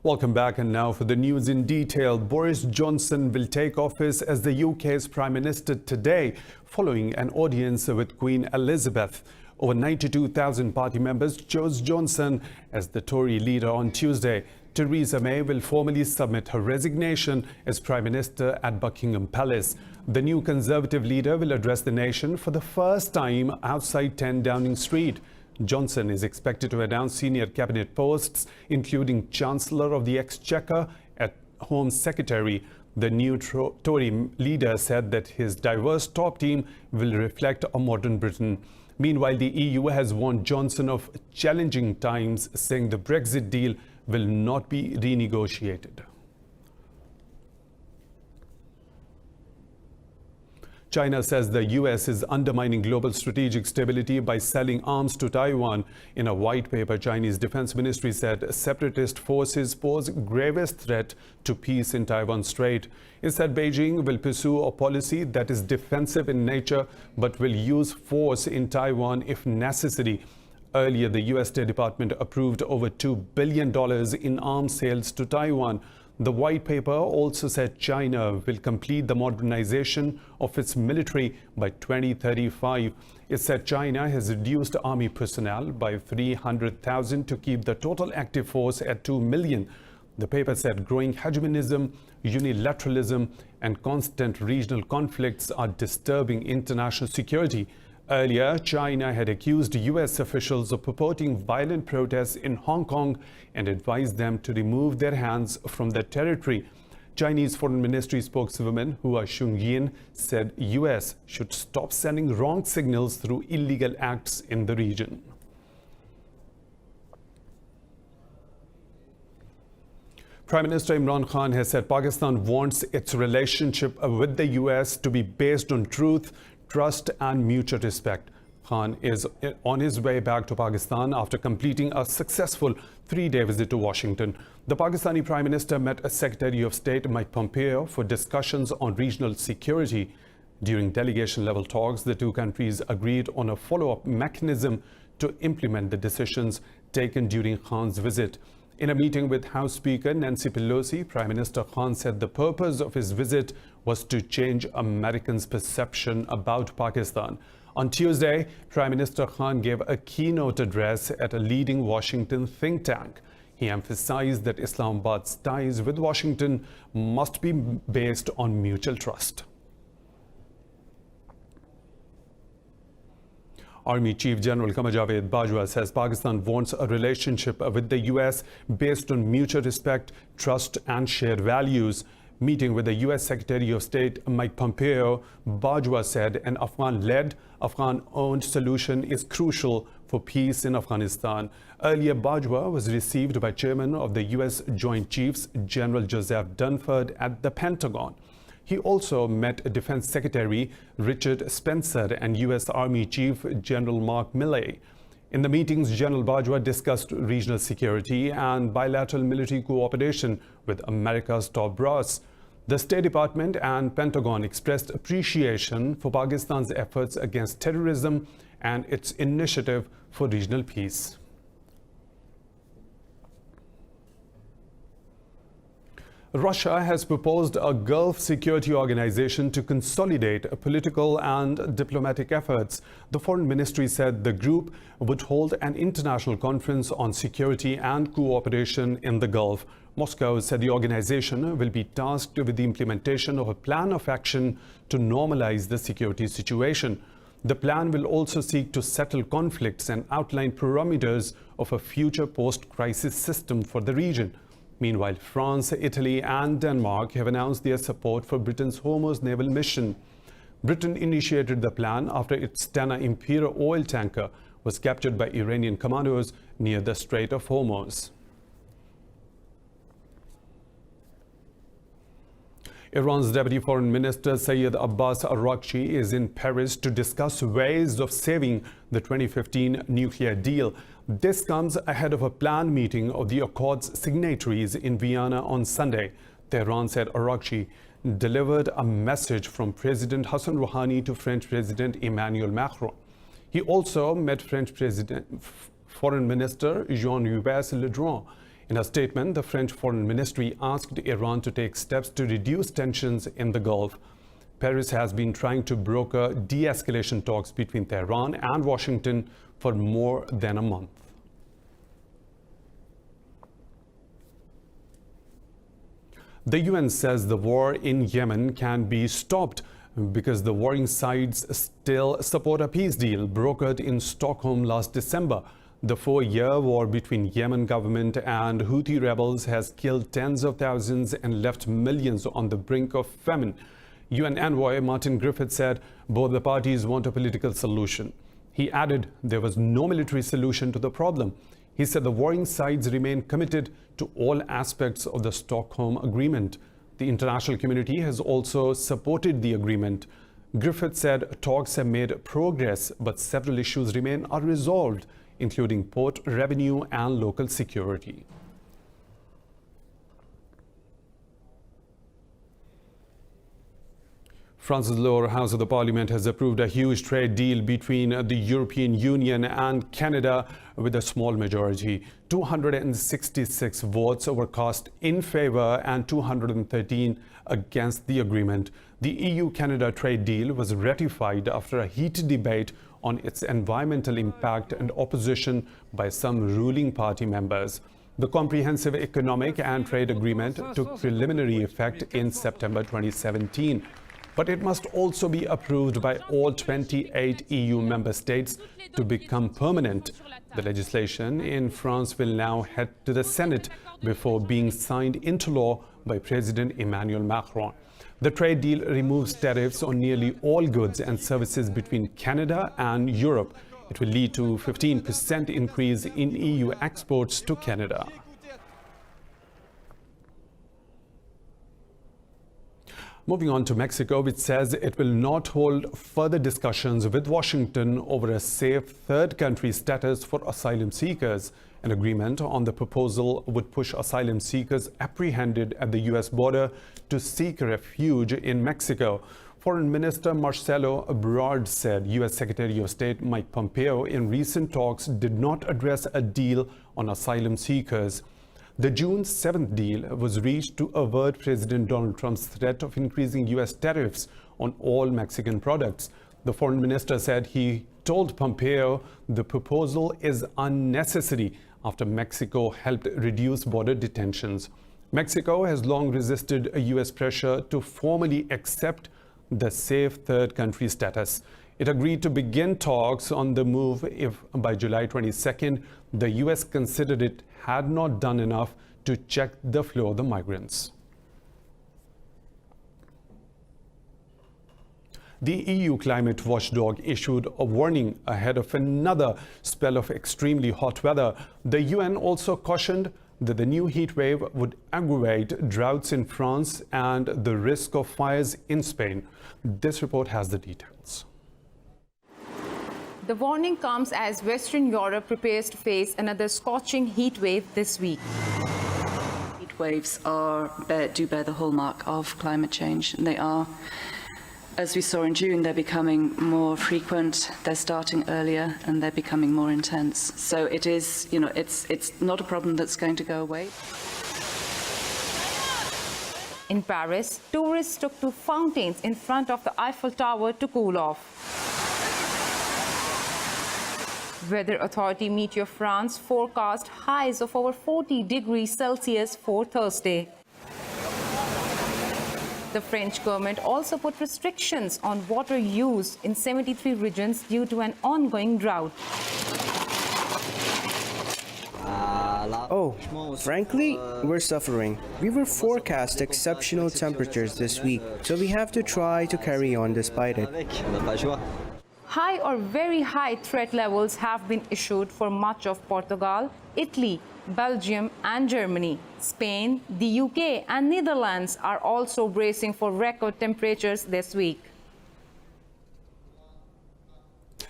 Welcome back, and now for the news in detail. Boris Johnson will take office as the UK's Prime Minister today, following an audience with Queen Elizabeth. Over 92,000 party members chose Johnson as the Tory leader on Tuesday. Theresa May will formally submit her resignation as Prime Minister at Buckingham Palace. The new Conservative leader will address the nation for the first time outside 10 Downing Street. Johnson is expected to announce senior cabinet posts, including Chancellor of the Exchequer and Home Secretary. The new Tory leader said that his diverse top team will reflect a modern Britain. Meanwhile, the EU has warned Johnson of challenging times, saying the Brexit deal will not be renegotiated. China says the US is undermining global strategic stability by selling arms to Taiwan. In a white paper, Chinese Defense Ministry said separatist forces pose gravest threat to peace in Taiwan Strait. It said Beijing will pursue a policy that is defensive in nature but will use force in Taiwan if necessary. Earlier, the US State Department approved over $2 billion in arms sales to Taiwan. The white paper also said China will complete the modernization of its military by 2035. It said China has reduced army personnel by 300,000 to keep the total active force at 2 million. The paper said growing hegemonism, unilateralism, and constant regional conflicts are disturbing international security. Earlier, China had accused US officials of purporting violent protests in Hong Kong and advised them to remove their hands from the territory. Chinese Foreign Ministry spokeswoman Hua Shunyin said US should stop sending wrong signals through illegal acts in the region. Prime Minister Imran Khan has said Pakistan wants its relationship with the US to be based on truth, trust and mutual respect. Khan is on his way back to Pakistan after completing a successful 3-day visit to Washington. The Pakistani Prime Minister met Secretary of State Mike Pompeo for discussions on regional security. During delegation-level talks, the two countries agreed on a follow-up mechanism to implement the decisions taken during Khan's visit. In a meeting with House Speaker Nancy Pelosi, Prime Minister Khan said the purpose of his visit was to change Americans' perception about Pakistan. On Tuesday, Prime Minister Khan gave a keynote address at a leading Washington think tank. He emphasized that Islamabad's ties with Washington must be based on mutual trust. Army Chief General Qamar Javed Bajwa says Pakistan wants a relationship with the US based on mutual respect, trust and shared values. Meeting with the US Secretary of State Mike Pompeo, Bajwa said an Afghan-led, Afghan-owned solution is crucial for peace in Afghanistan. Earlier, Bajwa was received by Chairman of the US Joint Chiefs, General Joseph Dunford, at the Pentagon. He also met Defense Secretary Richard Spencer and US Army Chief General Mark Milley. In the meetings, General Bajwa discussed regional security and bilateral military cooperation with America's top brass. The State Department and Pentagon expressed appreciation for Pakistan's efforts against terrorism and its initiative for regional peace. Russia has proposed a Gulf Security Organization to consolidate political and diplomatic efforts. The Foreign Ministry said the group would hold an international conference on security and cooperation in the Gulf. Moscow said the organization will be tasked with the implementation of a plan of action to normalize the security situation. The plan will also seek to settle conflicts and outline parameters of a future post-crisis system for the region. Meanwhile, France, Italy and Denmark have announced their support for Britain's Hormuz naval mission. Britain initiated the plan after its Stena Imperial oil tanker was captured by Iranian commandos near the Strait of Hormuz. Iran's Deputy Foreign Minister Sayed Abbas Araghchi is in Paris to discuss ways of saving the 2015 nuclear deal. This comes ahead of a planned meeting of the Accord's signatories in Vienna on Sunday. Tehran said Araghchi delivered a message from President Hassan Rouhani to French President Emmanuel Macron. He also met French Foreign Minister Jean-Yves Le Drian. In a statement, the French Foreign Ministry asked Iran to take steps to reduce tensions in the Gulf. Paris has been trying to broker de-escalation talks between Tehran and Washington for more than a month. The UN says the war in Yemen can be stopped because the warring sides still support a peace deal brokered in Stockholm last December. The 4-year war between Yemen government and Houthi rebels has killed tens of thousands and left millions on the brink of famine. UN envoy Martin Griffiths said both the parties want a political solution. He added there was no military solution to the problem. He said the warring sides remain committed to all aspects of the Stockholm Agreement. The international community has also supported the agreement. Griffiths said talks have made progress, but several issues remain unresolved, including port revenue and local security. France's lower house of the parliament has approved a huge trade deal between the European Union and Canada with a small majority. 266 votes were cast in favor and 213 against the agreement. The EU-Canada trade deal was ratified after a heated debate on its environmental impact and opposition by some ruling party members. The Comprehensive Economic and Trade Agreement took preliminary effect in September 2017. But it must also be approved by all 28 EU member states to become permanent. The legislation in France will now head to the Senate before being signed into law by President Emmanuel Macron. The trade deal removes tariffs on nearly all goods and services between Canada and Europe. It will lead to a 15% increase in EU exports to Canada. Moving on to Mexico, which says it will not hold further discussions with Washington over a safe third country status for asylum seekers. An agreement on the proposal would push asylum seekers apprehended at the U.S. border to seek refuge in Mexico. Foreign Minister Marcelo Ebrard said U.S. Secretary of State Mike Pompeo in recent talks did not address a deal on asylum seekers. The June 7th deal was reached to avert President Donald Trump's threat of increasing U.S. tariffs on all Mexican products. The foreign minister said he told Pompeo the proposal is unnecessary after Mexico helped reduce border detentions. Mexico has long resisted a U.S. pressure to formally accept the safe third country status. It agreed to begin talks on the move if by July 22nd, the U.S. considered it had not done enough to check the flow of the migrants. The EU climate watchdog issued a warning ahead of another spell of extremely hot weather. The UN also cautioned that the new heat wave would aggravate droughts in France and the risk of fires in Spain. This report has the details. The warning comes as Western Europe prepares to face another scorching heat wave this week. Heat waves do bear the hallmark of climate change. And they are, as we saw in June, they're becoming more frequent, they're starting earlier, and they're becoming more intense. So it is, it's not a problem that's going to go away. In Paris, tourists took to fountains in front of the Eiffel Tower to cool off. Weather authority Meteor France forecast highs of over 40 degrees Celsius for Thursday. The French government also put restrictions on water use in 73 regions due to an ongoing drought. Oh, frankly, we're suffering. We were forecast exceptional temperatures this week, so we have to try to carry on despite it. High or very high threat levels have been issued for much of Portugal, Italy, Belgium and Germany. Spain, the UK and Netherlands are also bracing for record temperatures this week.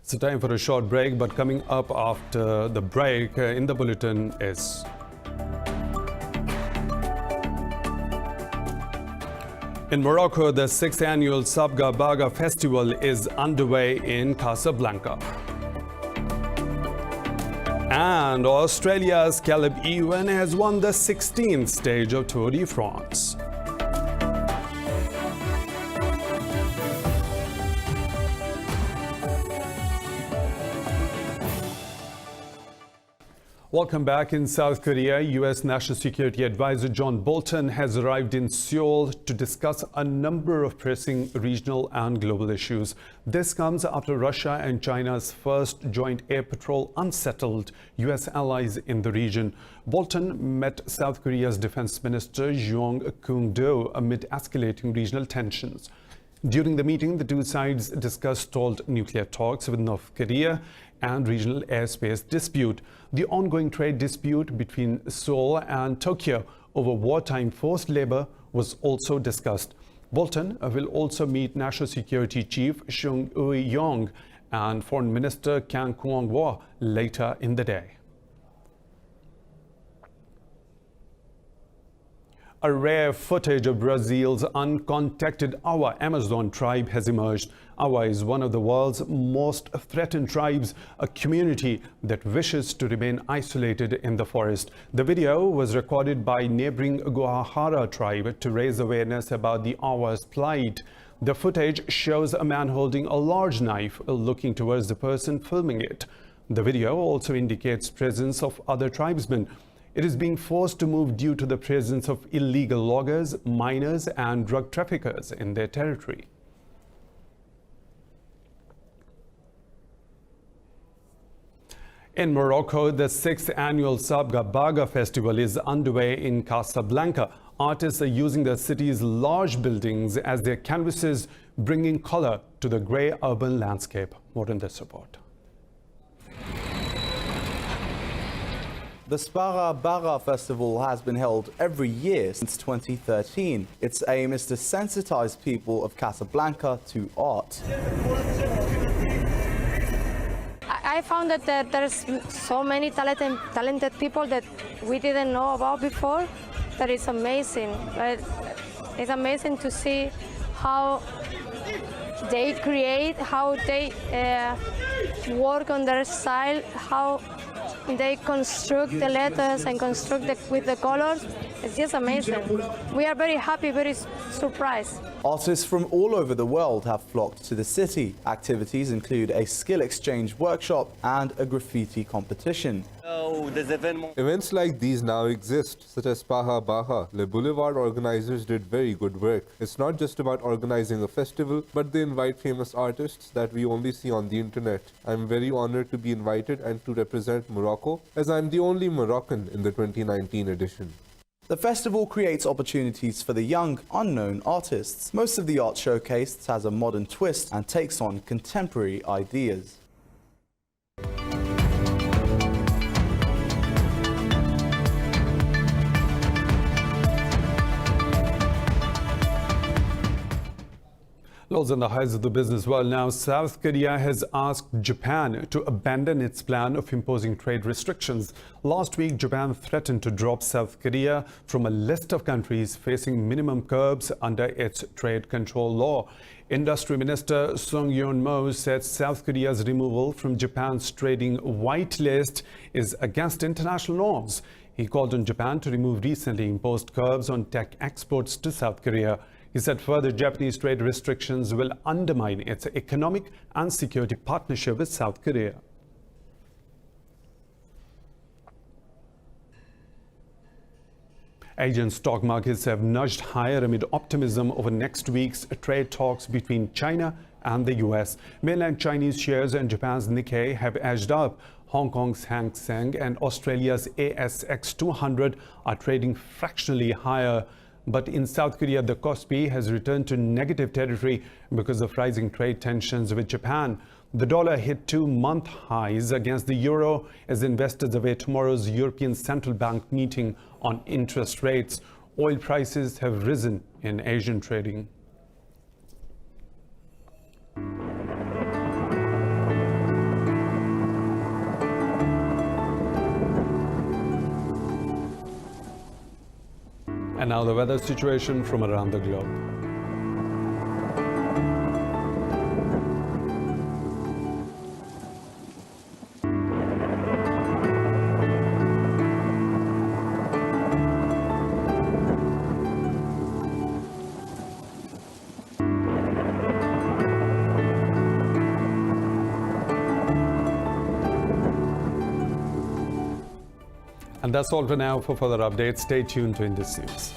It's time for a short break, but coming up after the break in the bulletin is... In Morocco, the 6th annual Sabga Baga festival is underway in Casablanca. And Australia's Caleb Ewan has won the 16th stage of Tour de France. Welcome back. In South Korea, U.S. National Security Advisor John Bolton has arrived in Seoul to discuss a number of pressing regional and global issues. This comes after Russia and China's first joint air patrol unsettled U.S. allies in the region. Bolton met South Korea's Defense Minister Jong Kung-do amid escalating regional tensions. During the meeting, the two sides discussed stalled nuclear talks with North Korea and regional airspace dispute. The ongoing trade dispute between Seoul and Tokyo over wartime forced labor was also discussed. Bolton will also meet National Security Chief Chung Eui-yong and Foreign Minister Kang Kwong-woo later in the day. A rare footage of Brazil's uncontacted Awa Amazon tribe has emerged. Awa is one of the world's most threatened tribes, a community that wishes to remain isolated in the forest. The video was recorded by neighboring Guajara tribe to raise awareness about the Awa's plight. The footage shows a man holding a large knife looking towards the person filming it. The video also indicates presence of other tribesmen. It is being forced to move due to the presence of illegal loggers, miners, and drug traffickers in their territory. In Morocco, the 6th annual Sabga Baga festival is underway in Casablanca. Artists are using the city's large buildings as their canvases, bringing color to the grey urban landscape. More in this report. The Sabga Baga Festival has been held every year since 2013. Its aim is to sensitize people of Casablanca to art. I found that there's so many talented people that we didn't know about before. That is amazing. It's amazing to see how they create, how they work on their style, how they construct the letters and construct with the colors. It's just amazing. We are very happy, very surprised. Artists from all over the world have flocked to the city. Activities include a skill exchange workshop and a graffiti competition. Events like these now exist, such as Paha Baha. The Boulevard organizers did very good work. It's not just about organizing a festival, but they invite famous artists that we only see on the internet. I'm very honored to be invited and to represent Morocco, as I'm the only Moroccan in the 2019 edition. The festival creates opportunities for the young, unknown artists. Most of the art showcased has a modern twist and takes on contemporary ideas. Lows on the highs of the business world now. South Korea has asked Japan to abandon its plan of imposing trade restrictions. Last week, Japan threatened to drop South Korea from a list of countries facing minimum curbs under its trade control law. Industry Minister Song Yeon-mo said South Korea's removal from Japan's trading white list is against international norms. He called on Japan to remove recently imposed curbs on tech exports to South Korea. He said further Japanese trade restrictions will undermine its economic and security partnership with South Korea. Asian stock markets have nudged higher amid optimism over next week's trade talks between China and the US. Mainland Chinese shares and Japan's Nikkei have edged up. Hong Kong's Hang Seng and Australia's ASX 200 are trading fractionally higher. But in South Korea, the Kospi has returned to negative territory because of rising trade tensions with Japan. The dollar hit 2-month highs against the euro as investors await tomorrow's European Central Bank meeting on interest rates. Oil prices have risen in Asian trading. And now the weather situation from around the globe. And that's all for now. For further updates, stay tuned to Indus News.